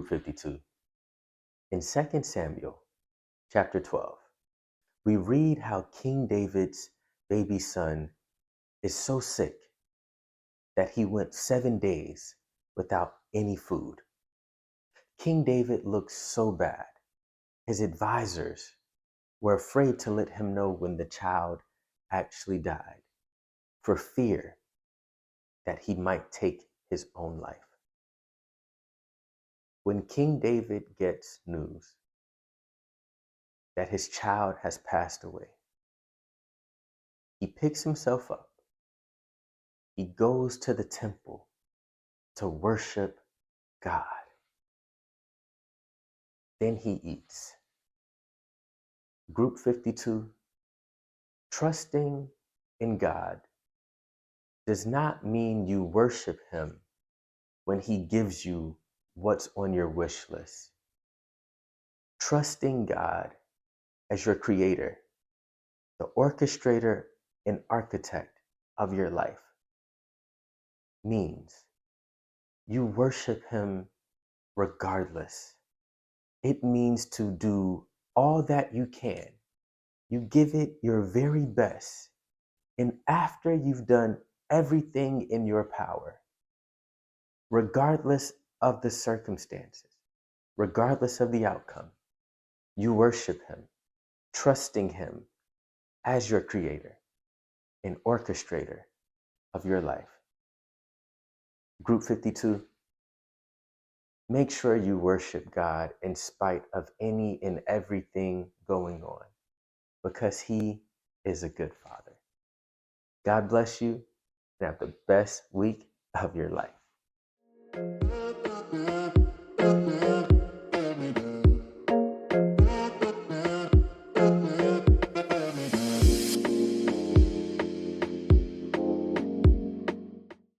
Group 52. In 2 Samuel chapter 12, we read how King David's baby son is so sick that he went 7 days without any food. King David looked so bad. His advisors were afraid to let him know when the child actually died for fear that he might take his own life. When King David gets news that his child has passed away, he picks himself up. He goes to the temple to worship God. Then he eats. Group 52, trusting in God does not mean you worship him when he gives you what's on your wish list. Trusting God as your creator, the orchestrator and architect of your life, means you worship him regardless. It means to do all that you can. You give it your very best. And after you've done everything in your power, regardless of the circumstances, regardless of the outcome, you worship him, trusting him as your creator and orchestrator of your life. Group 52, make sure you worship God in spite of any and everything going on, because he is a good father. God bless you and have the best week of your life.